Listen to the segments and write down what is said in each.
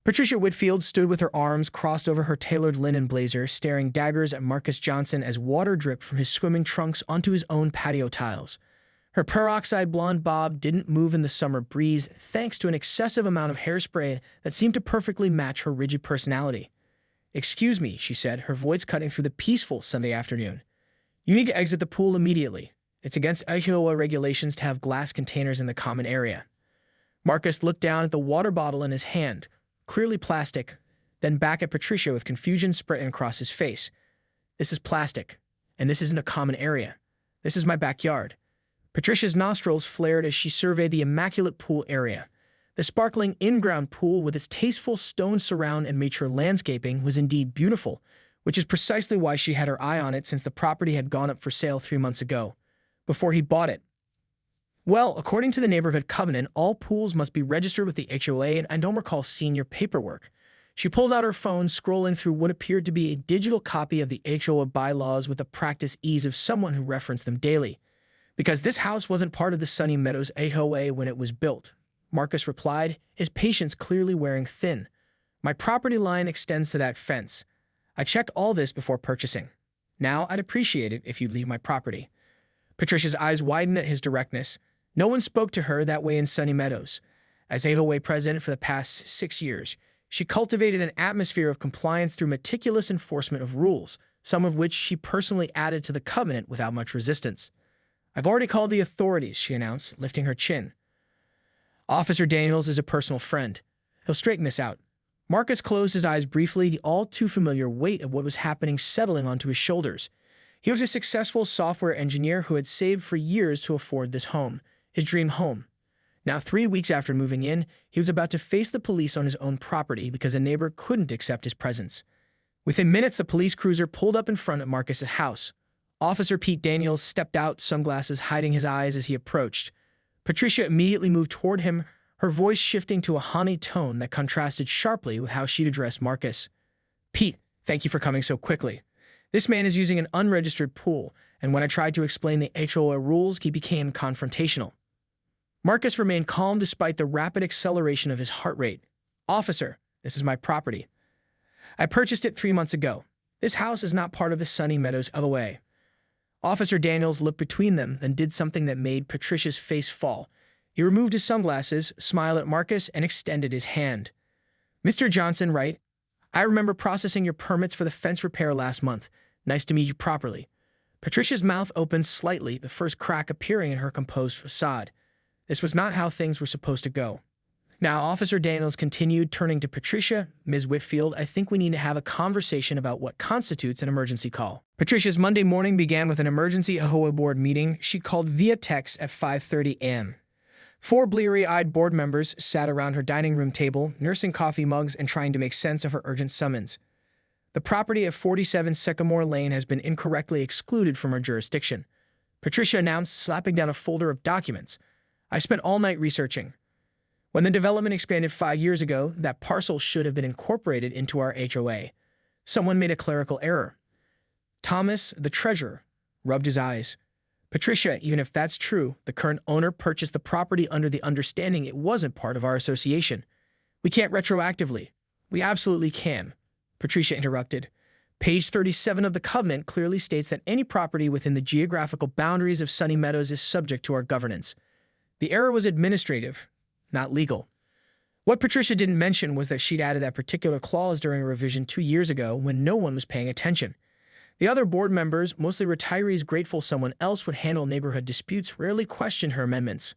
Patricia Whitfield stood with her arms crossed over her tailored linen blazer, staring daggers at Marcus Johnson as water dripped from his swimming trunks onto his own patio tiles. Her peroxide blonde bob didn't move in the summer breeze thanks to an excessive amount of hairspray that seemed to perfectly match her rigid personality. "Excuse me," she said, her voice cutting through the peaceful Sunday afternoon. "You need to exit the pool immediately. It's against HOA regulations to have glass containers in the common area." Marcus looked down at the water bottle in his hand, clearly plastic, then back at Patricia with confusion spreading across his face. "This is plastic, and this isn't a common area. This is my backyard." Patricia's nostrils flared as she surveyed the immaculate pool area. The sparkling in-ground pool with its tasteful stone surround and mature landscaping was indeed beautiful, which is precisely why she had her eye on it since the property had gone up for sale 3 months ago, before he bought it. Well, according to the neighborhood covenant, all pools must be registered with the HOA, and I don't recall seeing your paperwork. She pulled out her phone, scrolling through what appeared to be a digital copy of the HOA bylaws with the practiced ease of someone who referenced them daily. "Because this house wasn't part of the Sunny Meadows HOA when it was built," Marcus replied, his patience clearly wearing thin. "My property line extends to that fence. I checked all this before purchasing. Now, I'd appreciate it if you'd leave my property." Patricia's eyes widened at his directness. No one spoke to her that way in Sunny Meadows. As HOA president for the past 6 years, she cultivated an atmosphere of compliance through meticulous enforcement of rules, some of which she personally added to the covenant without much resistance. "I've already called the authorities," she announced, lifting her chin. "Officer Daniels is a personal friend. He'll straighten this out." Marcus closed his eyes briefly, the all-too-familiar weight of what was happening settling onto his shoulders. He was a successful software engineer who had saved for years to afford this home, his dream home. Now, 3 weeks after moving in, he was about to face the police on his own property because a neighbor couldn't accept his presence. Within minutes, the police cruiser pulled up in front of Marcus's house. Officer Pete Daniels stepped out, sunglasses hiding his eyes as he approached. Patricia immediately moved toward him, her voice shifting to a honey tone that contrasted sharply with how she'd addressed Marcus. "Pete, thank you for coming so quickly. This man is using an unregistered pool, and when I tried to explain the HOA rules, he became confrontational." Marcus remained calm despite the rapid acceleration of his heart rate. "Officer, this is my property. I purchased it 3 months ago. This house is not part of the Sunny Meadows HOA." Officer Daniels looked between them, then did something that made Patricia's face fall. He removed his sunglasses, smiled at Marcus, and extended his hand. "Mr. Johnson, right? I remember processing your permits for the fence repair last month. Nice to meet you properly." Patricia's mouth opened slightly, the first crack appearing in her composed facade. This was not how things were supposed to go. Now, Officer Daniels continued, turning to Patricia. "Ms. Whitfield, I think we need to have a conversation about what constitutes an emergency call." Patricia's Monday morning began with an emergency HOA board meeting she called via text at 5:30 a.m. 4 bleary-eyed board members sat around her dining room table, nursing coffee mugs and trying to make sense of her urgent summons. The property at 47 Sycamore Lane has been incorrectly excluded from her jurisdiction, Patricia announced, slapping down a folder of documents. "I spent all night researching. When the development expanded 5 years ago, that parcel should have been incorporated into our HOA. Someone made a clerical error." Thomas, the treasurer, rubbed his eyes. "Patricia, even if that's true, the current owner purchased the property under the understanding it wasn't part of our association. We can't retroactively." "We absolutely can," Patricia interrupted. "Page 37 of the covenant clearly states that any property within the geographical boundaries of Sunny Meadows is subject to our governance. The error was administrative, not legal." What Patricia didn't mention was that she'd added that particular clause during a revision 2 years ago when no one was paying attention. The other board members, mostly retirees grateful someone else would handle neighborhood disputes, rarely questioned her amendments.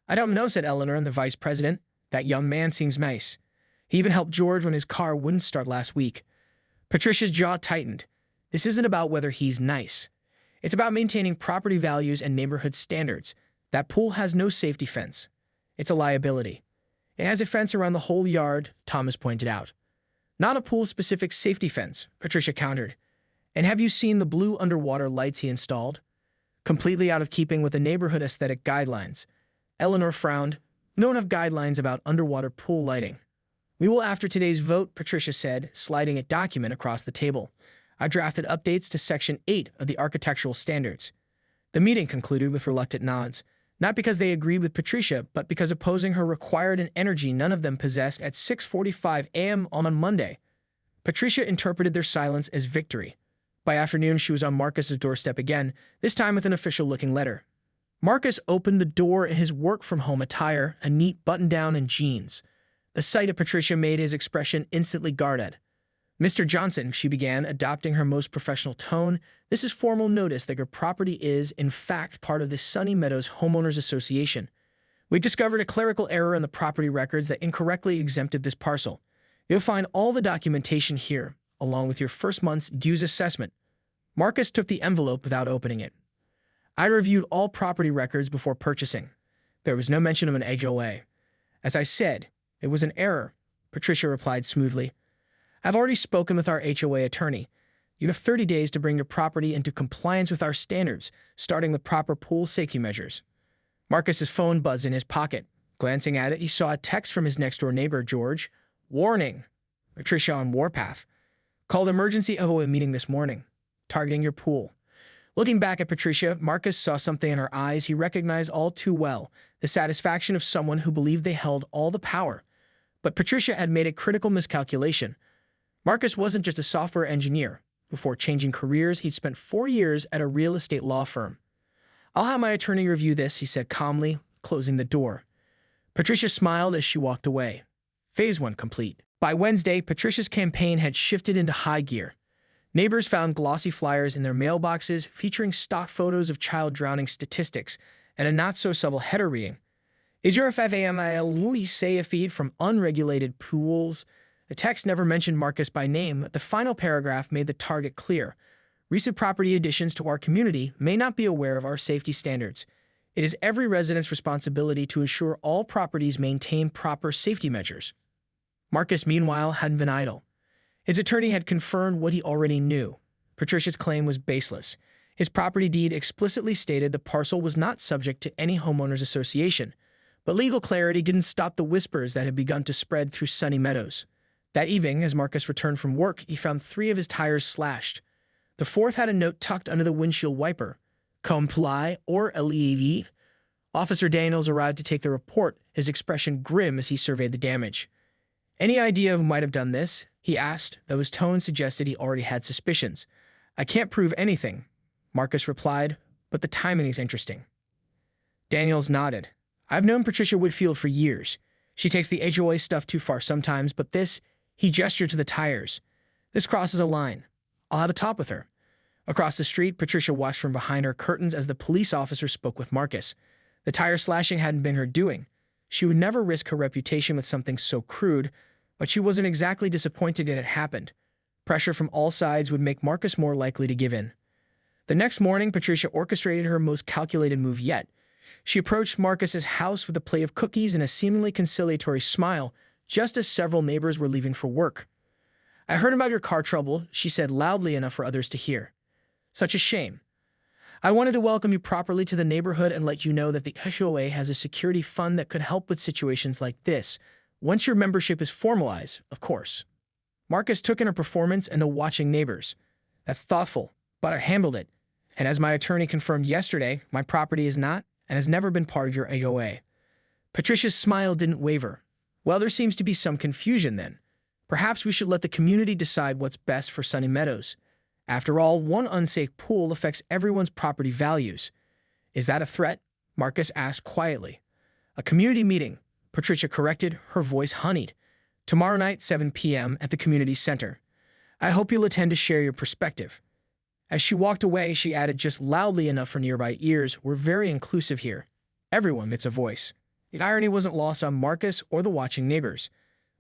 "I don't know," said Eleanor, the vice president. "That young man seems nice. He even helped George when his car wouldn't start last week." Patricia's jaw tightened. This isn't about whether he's nice. It's about maintaining property values and neighborhood standards. That pool has no safety fence. It's a liability. It has a fence around the whole yard, Thomas pointed out. "Not a pool-specific safety fence," Patricia countered. "And have you seen the blue underwater lights he installed? Completely out of keeping with the neighborhood aesthetic guidelines." Eleanor frowned. "We don't have guidelines about underwater pool lighting." "We will after today's vote," Patricia said, sliding a document across the table. "I drafted updates to Section 8 of the Architectural Standards." The meeting concluded with reluctant nods. Not because they agreed with Patricia, but because opposing her required an energy none of them possessed at 6:45 a.m. on Monday. Patricia interpreted their silence as victory. By afternoon, she was on Marcus's doorstep again, this time with an official-looking letter. Marcus opened the door in his work-from-home attire, a neat button-down and jeans. The sight of Patricia made his expression instantly guarded. "Mr. Johnson," she began, adopting her most professional tone, "this is formal notice that your property is, in fact, part of the Sunny Meadows Homeowners Association. We've discovered a clerical error in the property records that incorrectly exempted this parcel. You'll find all the documentation here, along with your first month's dues assessment." Marcus took the envelope without opening it. "I reviewed all property records before purchasing. There was no mention of an HOA. As I said, it was an error," Patricia replied smoothly. "I've already spoken with our HOA attorney. You have 30 days to bring your property into compliance with our standards, starting with proper pool safety measures." Marcus's phone buzzed in his pocket. Glancing at it, he saw a text from his next-door neighbor, George. "Warning. Patricia on warpath. Called emergency HOA meeting this morning. Targeting your pool." Looking back at Patricia, Marcus saw something in her eyes he recognized all too well, the satisfaction of someone who believed they held all the power. But Patricia had made a critical miscalculation. Marcus wasn't just a software engineer. Before changing careers, he'd spent 4 years at a real estate law firm. "I'll have my attorney review this," he said calmly, closing the door. Patricia smiled as she walked away. Phase 1 complete. By Wednesday, Patricia's campaign had shifted into high gear. Neighbors found glossy flyers in their mailboxes featuring stock photos of child drowning statistics and a not-so-subtle header reading, "Is your family safe from unregulated pools?" The text never mentioned Marcus by name, but the final paragraph made the target clear. "Recent property additions to our community may not be aware of our safety standards. It is every resident's responsibility to ensure all properties maintain proper safety measures." Marcus, meanwhile, hadn't been idle. His attorney had confirmed what he already knew. Patricia's claim was baseless. His property deed explicitly stated the parcel was not subject to any homeowners association. But legal clarity didn't stop the whispers that had begun to spread through Sunny Meadows. That evening, as Marcus returned from work, he found 3 of his tires slashed. The 4th had a note tucked under the windshield wiper. "Comply or leave." Officer Daniels arrived to take the report, his expression grim as he surveyed the damage. "Any idea who might have done this?" he asked, though his tone suggested he already had suspicions. "I can't prove anything," Marcus replied, "but the timing is interesting." Daniels nodded. "I've known Patricia Whitfield for years. She takes the HOA stuff too far sometimes, but this," he gestured to the tires, "this crosses a line. I'll have a talk with her." Across the street, Patricia watched from behind her curtains as the police officer spoke with Marcus. The tire slashing hadn't been her doing. She would never risk her reputation with something so crude, but she wasn't exactly disappointed it had happened. Pressure from all sides would make Marcus more likely to give in. The next morning, Patricia orchestrated her most calculated move yet. She approached Marcus's house with a plate of cookies and a seemingly conciliatory smile, just as several neighbors were leaving for work. "I heard about your car trouble," she said loudly enough for others to hear. "Such a shame. I wanted to welcome you properly to the neighborhood and let you know that the HOA has a security fund that could help with situations like this, once your membership is formalized, of course." Marcus took in her performance and the watching neighbors. "That's thoughtful, but I handled it. And as my attorney confirmed yesterday, my property is not and has never been part of your HOA." Patricia's smile didn't waver. "Well, there seems to be some confusion then. Perhaps we should let the community decide what's best for Sunny Meadows. After all, one unsafe pool affects everyone's property values." "Is that a threat?" Marcus asked quietly. "A community meeting," Patricia corrected, her voice honeyed. "Tomorrow night, 7 p.m. at the community center. I hope you'll attend to share your perspective." As she walked away, she added just loudly enough for nearby ears, "We're very inclusive here. Everyone gets a voice." The irony wasn't lost on Marcus or the watching neighbors.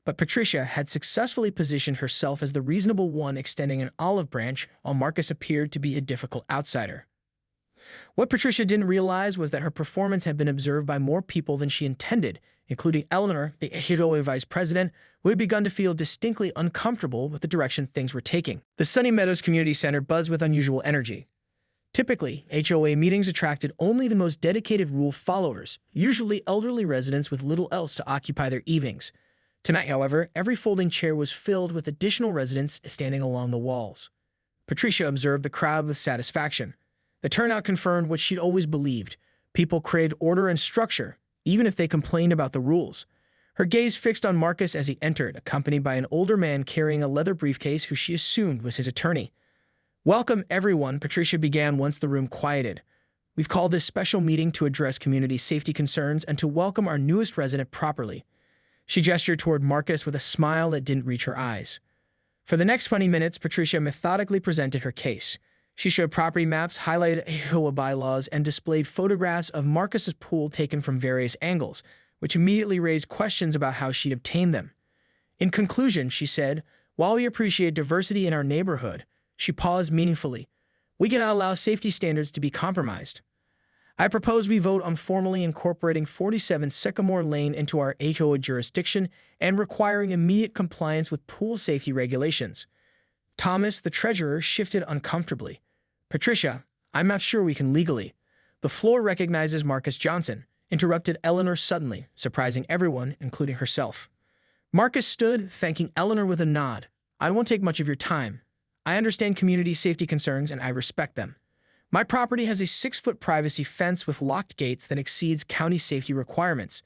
But Patricia had successfully positioned herself as the reasonable one extending an olive branch, while Marcus appeared to be a difficult outsider. What Patricia didn't realize was that her performance had been observed by more people than she intended, including Eleanor, the HOA vice president, who had begun to feel distinctly uncomfortable with the direction things were taking. The Sunny Meadows Community Center buzzed with unusual energy. Typically, HOA meetings attracted only the most dedicated rule followers, usually elderly residents with little else to occupy their evenings. Tonight, however, every folding chair was filled with additional residents standing along the walls. Patricia observed the crowd with satisfaction. The turnout confirmed what she'd always believed. People craved order and structure, even if they complained about the rules. Her gaze fixed on Marcus as he entered, accompanied by an older man carrying a leather briefcase who she assumed was his attorney. "Welcome, everyone," Patricia began once the room quieted. "We've called this special meeting to address community safety concerns and to welcome our newest resident properly." She gestured toward Marcus with a smile that didn't reach her eyes. For the next 20 minutes, Patricia methodically presented her case. She showed property maps, highlighted HOA bylaws, and displayed photographs of Marcus's pool taken from various angles, which immediately raised questions about how she'd obtained them. In conclusion, she said, "While we appreciate diversity in our neighborhood," she paused meaningfully, "we cannot allow safety standards to be compromised. I propose we vote on formally incorporating 47 Sycamore Lane into our HOA jurisdiction and requiring immediate compliance with pool safety regulations." Thomas, the treasurer, shifted uncomfortably. "Patricia, I'm not sure we can legally." "The floor recognizes Marcus Johnson," interrupted Eleanor suddenly, surprising everyone, including herself. Marcus stood, thanking Eleanor with a nod. "I won't take much of your time. I understand community safety concerns and I respect them. My property has a 6-foot privacy fence with locked gates that exceeds county safety requirements."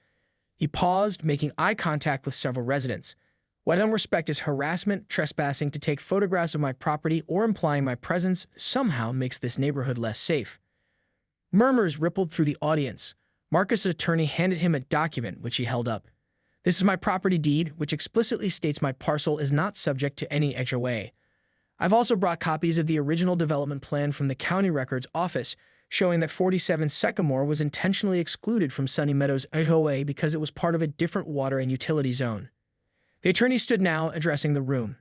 He paused, making eye contact with several residents. "What I don't respect is harassment, trespassing to take photographs of my property, or implying my presence somehow makes this neighborhood less safe." Murmurs rippled through the audience. Marcus's attorney handed him a document, which he held up. "This is my property deed, which explicitly states my parcel is not subject to any HOA. I've also brought copies of the original development plan from the county records office, showing that 47 Sycamore was intentionally excluded from Sunny Meadows HOA because it was part of a different water and utility zone." The attorney stood now, addressing the room.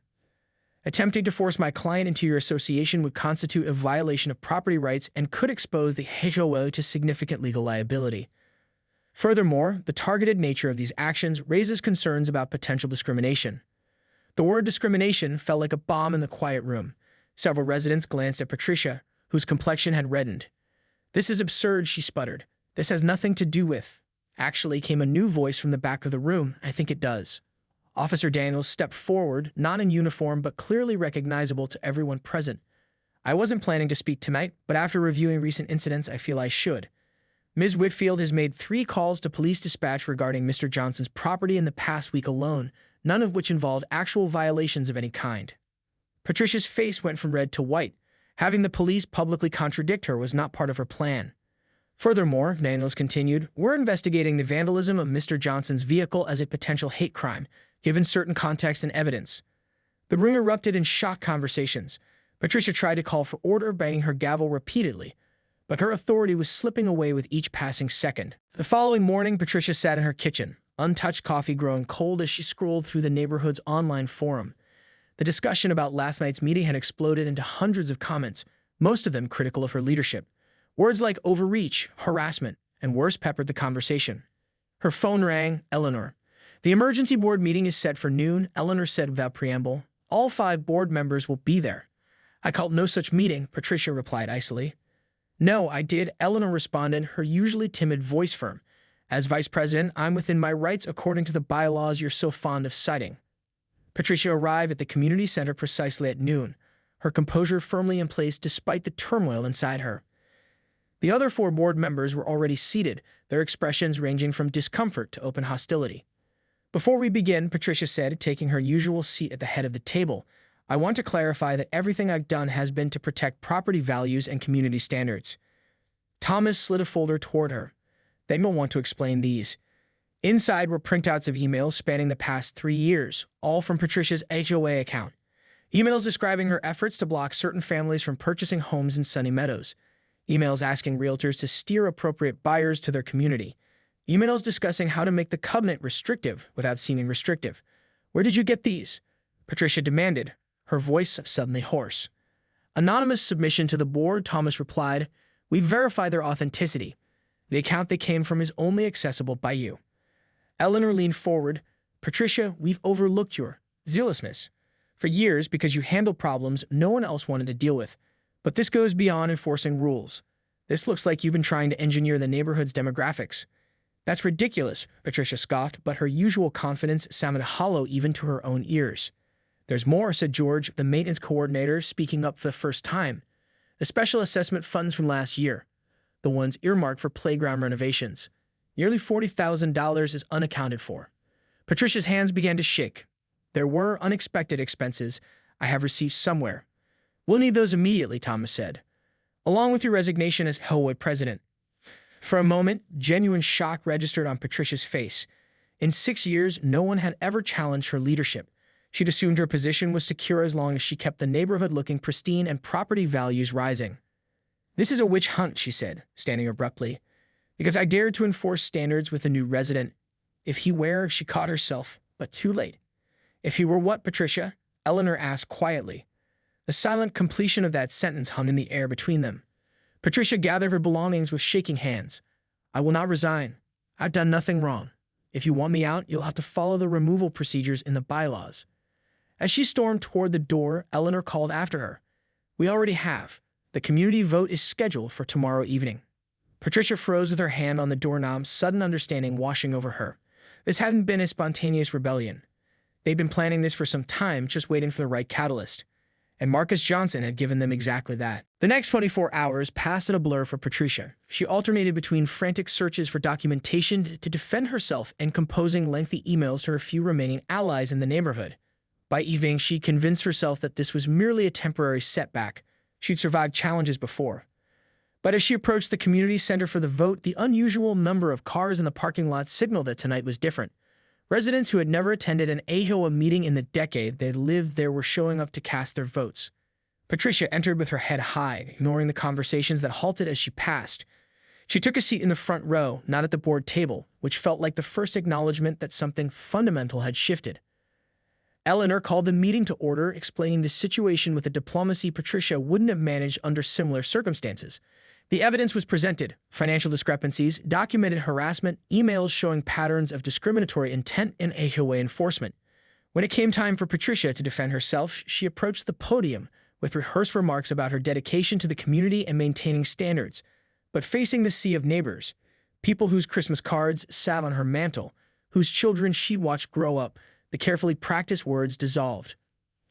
"Attempting to force my client into your association would constitute a violation of property rights and could expose the HOA to significant legal liability. Furthermore, the targeted nature of these actions raises concerns about potential discrimination." The word discrimination fell like a bomb in the quiet room. Several residents glanced at Patricia, whose complexion had reddened. "This is absurd," she sputtered. "This has nothing to do with—" Actually, came a new voice from the back of the room. "I think it does." Officer Daniels stepped forward, not in uniform but clearly recognizable to everyone present. "I wasn't planning to speak tonight, but after reviewing recent incidents, I feel I should. Ms. Whitfield has made 3 calls to police dispatch regarding Mr. Johnson's property in the past week alone, none of which involved actual violations of any kind." Patricia's face went from red to white. Having the police publicly contradict her was not part of her plan. "Furthermore," Daniels continued, "we're investigating the vandalism of Mr. Johnson's vehicle as a potential hate crime, given certain context and evidence." The room erupted in shocked conversations. Patricia tried to call for order, banging her gavel repeatedly, but her authority was slipping away with each passing second. The following morning, Patricia sat in her kitchen, untouched coffee growing cold as she scrolled through the neighborhood's online forum. The discussion about last night's meeting had exploded into hundreds of comments, most of them critical of her leadership. Words like overreach, harassment, and worse peppered the conversation. Her phone rang. "Eleanor. The emergency board meeting is set for noon," Eleanor said without preamble. "All 5 board members will be there." "I called no such meeting," Patricia replied icily. "No, I did," Eleanor responded, her usually timid voice firm. "As vice president, I'm within my rights according to the bylaws you're so fond of citing." Patricia arrived at the community center precisely at noon, her composure firmly in place despite the turmoil inside her. The other 4 board members were already seated, their expressions ranging from discomfort to open hostility. "Before we begin," Patricia said, taking her usual seat at the head of the table, "I want to clarify that everything I've done has been to protect property values and community standards." Thomas slid a folder toward her. "They will want to explain these." Inside were printouts of emails spanning the past 3 years, all from Patricia's HOA account. Emails describing her efforts to block certain families from purchasing homes in Sunny Meadows. Emails asking realtors to steer appropriate buyers to their community. Emails discussing how to make the covenant restrictive without seeming restrictive. "Where did you get these?" Patricia demanded, her voice suddenly hoarse. "Anonymous submission to the board," Thomas replied. "We verify their authenticity. The account they came from is only accessible by you." Eleanor leaned forward. "Patricia, we've overlooked your zealousness for years because you handled problems no one else wanted to deal with. But this goes beyond enforcing rules. This looks like you've been trying to engineer the neighborhood's demographics." "That's ridiculous," Patricia scoffed, but her usual confidence sounded hollow even to her own ears. "There's more," said George, the maintenance coordinator, speaking up for the first time. "The special assessment funds from last year. the ones earmarked for playground renovations. Nearly $40,000 is unaccounted for. Patricia's hands began to shake. There were unexpected expenses I have received somewhere. We'll need those immediately, Thomas said, along with your resignation as HOA president. For a moment, genuine shock registered on Patricia's face. In 6 years, no one had ever challenged her leadership. She'd assumed her position was secure as long as she kept the neighborhood looking pristine and property values rising. This is a witch hunt, she said, standing abruptly, because I dared to enforce standards with a new resident. If he were, she caught herself, but too late. If he were what, Patricia? Eleanor asked quietly. The silent completion of that sentence hung in the air between them. Patricia gathered her belongings with shaking hands. I will not resign. I've done nothing wrong. If you want me out, you'll have to follow the removal procedures in the bylaws. As she stormed toward the door, Eleanor called after her. We already have. The community vote is scheduled for tomorrow evening. Patricia froze with her hand on the doorknob, sudden understanding washing over her. This hadn't been a spontaneous rebellion. They'd been planning this for some time, just waiting for the right catalyst. And Marcus Johnson had given them exactly that. The next 24 hours passed in a blur for Patricia. She alternated between frantic searches for documentation to defend herself and composing lengthy emails to her few remaining allies in the neighborhood. By evening, she convinced herself that this was merely a temporary setback. She'd survived challenges before. But as she approached the community center for the vote, the unusual number of cars in the parking lot signaled that tonight was different. Residents who had never attended an AHOA meeting in the decade they lived there were showing up to cast their votes. Patricia entered with her head high, ignoring the conversations that halted as she passed. She took a seat in the front row, not at the board table, which felt like the first acknowledgement that something fundamental had shifted. Eleanor called the meeting to order, explaining the situation with a diplomacy Patricia wouldn't have managed under similar circumstances. The evidence was presented: financial discrepancies, documented harassment, emails showing patterns of discriminatory intent, and AHOA enforcement. When it came time for Patricia to defend herself, she approached the podium with rehearsed remarks about her dedication to the community and maintaining standards. But facing the sea of neighbors, people whose Christmas cards sat on her mantle, whose children she'd watched grow up, the carefully practiced words dissolved.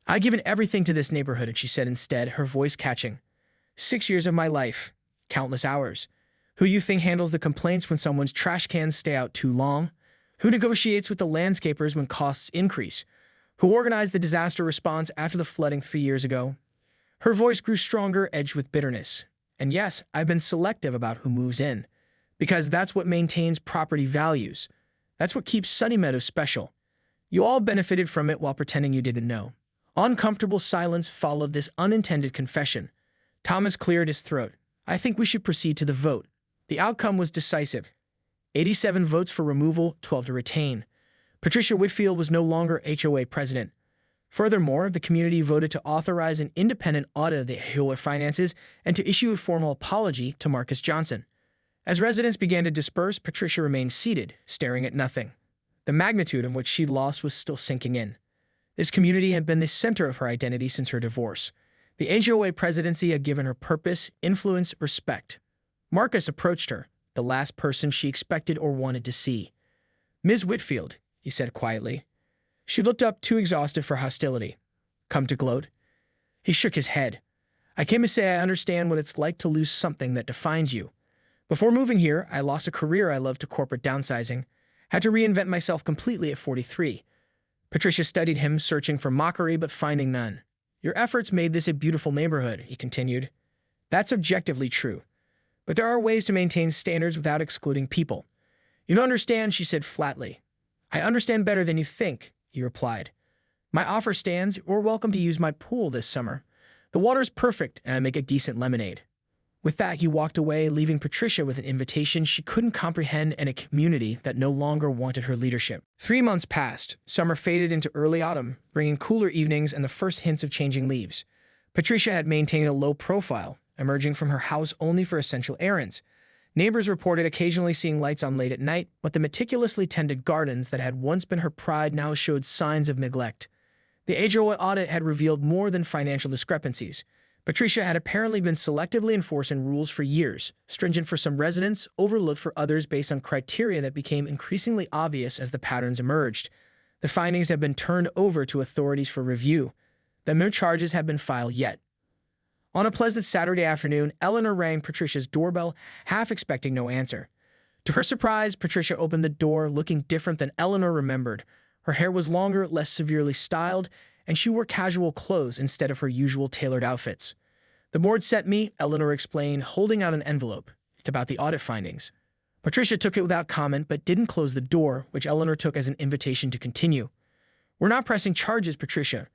I've given everything to this neighborhood, she said instead, her voice catching. 6 years of my life. Countless hours. Who you think handles the complaints when someone's trash cans stay out too long? Who negotiates with the landscapers when costs increase? Who organized the disaster response after the flooding 3 years ago? Her voice grew stronger, edged with bitterness. And yes, I've been selective about who moves in, because that's what maintains property values. That's what keeps Sunny Meadows special. You all benefited from it while pretending you didn't know. Uncomfortable silence followed this unintended confession. Thomas cleared his throat. I think we should proceed to the vote. The outcome was decisive. 87 votes for removal, 12 to retain. Patricia Whitfield was no longer HOA president. Furthermore, the community voted to authorize an independent audit of the HOA finances and to issue a formal apology to Marcus Johnson. As residents began to disperse, Patricia remained seated, staring at nothing. The magnitude of what she'd lost was still sinking in. This community had been the center of her identity since her divorce. The HOA presidency had given her purpose, influence, respect. Marcus approached her, the last person she expected or wanted to see. Ms. Whitfield, he said quietly. She looked up, too exhausted for hostility. Come to gloat? He shook his head. I came to say I understand what it's like to lose something that defines you. Before moving here, I lost a career I loved to corporate downsizing. Had to reinvent myself completely at 43. Patricia studied him, searching for mockery but finding none. Your efforts made this a beautiful neighborhood, he continued. That's objectively true. But there are ways to maintain standards without excluding people. You don't understand, she said flatly. I understand better than you think, he replied. My offer stands. You're welcome to use my pool this summer. The water's perfect, and I make a decent lemonade. With that, he walked away, leaving Patricia with an invitation she couldn't comprehend and a community that no longer wanted her leadership. 3 months passed. Summer faded into early autumn, bringing cooler evenings and the first hints of changing leaves. Patricia had maintained a low profile, emerging from her house only for essential errands. Neighbors reported occasionally seeing lights on late at night, but the meticulously tended gardens that had once been her pride now showed signs of neglect. The HOA audit had revealed more than financial discrepancies. Patricia had apparently been selectively enforcing rules for years, stringent for some residents, overlooked for others based on criteria that became increasingly obvious as the patterns emerged. The findings have been turned over to authorities for review, but no charges have been filed yet. On a pleasant Saturday afternoon, Eleanor rang Patricia's doorbell, half expecting no answer. To her surprise, Patricia opened the door, looking different than Eleanor remembered. Her hair was longer, less severely styled, and she wore casual clothes instead of her usual tailored outfits. "The board sent me," Eleanor explained, holding out an envelope. "It's about the audit findings." Patricia took it without comment, but didn't close the door, which Eleanor took as an invitation to continue. "We're not pressing charges, Patricia.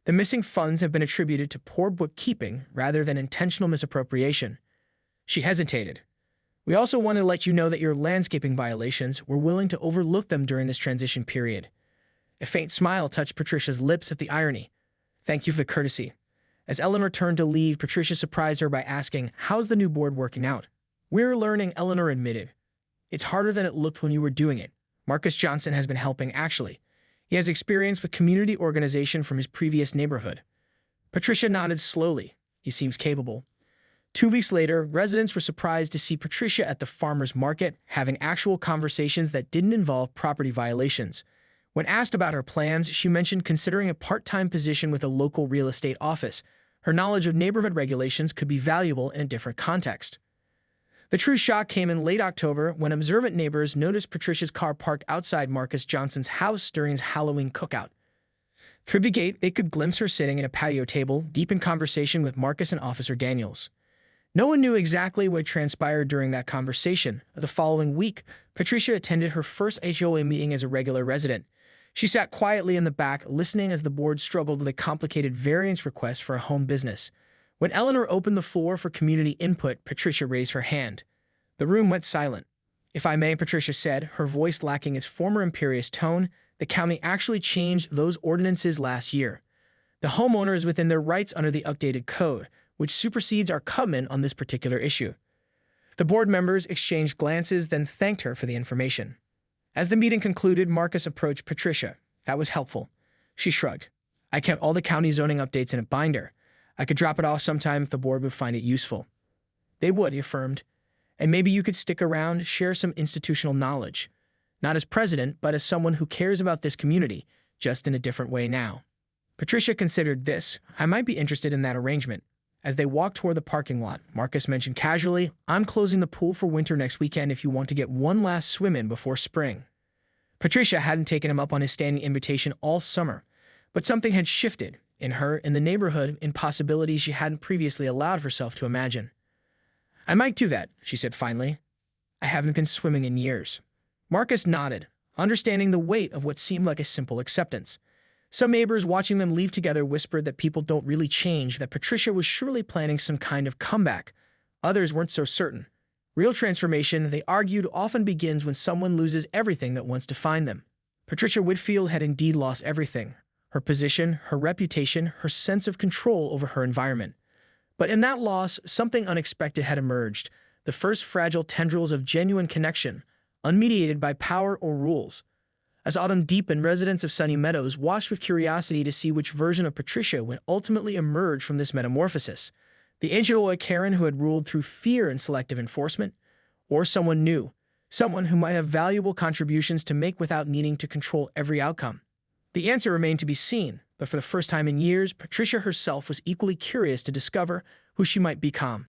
The missing funds have been attributed to poor bookkeeping rather than intentional misappropriation." She hesitated. "We also want to let you know that your landscaping violations, we're willing to overlook them during this transition period." A faint smile touched Patricia's lips at the irony. "Thank you for the courtesy." As Eleanor turned to leave, Patricia surprised her by asking, "How's the new board working out?" "We're learning," Eleanor admitted. "It's harder than it looked when you were doing it. Marcus Johnson has been helping, actually. He has experience with community organization from his previous neighborhood." Patricia nodded slowly. "He seems capable." 2 weeks later, residents were surprised to see Patricia at the farmer's market, having actual conversations that didn't involve property violations. When asked about her plans, she mentioned considering a part-time position with a local real estate office. Her knowledge of neighborhood regulations could be valuable in a different context. The true shock came in late October when observant neighbors noticed Patricia's car parked outside Marcus Johnson's house during his Halloween cookout. Through the gate, they could glimpse her sitting at a patio table, deep in conversation with Marcus and Officer Daniels. No one knew exactly what transpired during that conversation. The following week, Patricia attended her first HOA meeting as a regular resident. She sat quietly in the back, listening as the board struggled with a complicated variance request for a home business. When Eleanor opened the floor for community input, Patricia raised her hand. The room went silent. "If I may," Patricia said, her voice lacking its former imperious tone, "the county actually changed those ordinances last year. The homeowner is within their rights under the updated code, which supersedes our covenant on this particular issue." The board members exchanged glances, then thanked her for the information. As the meeting concluded, Marcus approached Patricia. "That was helpful." She shrugged. "I kept all the county zoning updates in a binder. I could drop it off sometime if the board would find it useful." "They would," he affirmed. "And maybe you could stick around, share some institutional knowledge. Not as president, but as someone who cares about this community, just in a different way now." Patricia considered this. "I might be interested in that arrangement." As they walked toward the parking lot, Marcus mentioned casually, "I'm closing the pool for winter next weekend if you want to get one last swim in before spring." Patricia hadn't taken him up on his standing invitation all summer, but something had shifted in her, in the neighborhood, in possibilities she hadn't previously allowed herself to imagine. "I might do that," she said finally. "I haven't been swimming in years." Marcus nodded, understanding the weight of what seemed like a simple acceptance. Some neighbors watching them leave together whispered that people don't really change, that Patricia was surely planning some kind of comeback. Others weren't so certain. Real transformation, they argued, often begins when someone loses everything that once defined them. Patricia Whitfield had indeed lost everything: her position, her reputation, her sense of control over her environment. But in that loss, something unexpected had emerged, the first fragile tendrils of genuine connection, unmediated by power or rules. As autumn deepened, residents of Sunny Meadows watched with curiosity to see which version of Patricia would ultimately emerge from this metamorphosis. The HOA Karen who had ruled through fear and selective enforcement, or someone new, someone who might have valuable contributions to make without needing to control every outcome. The answer remained to be seen, but for the first time in years, Patricia herself was equally curious to discover who she might become.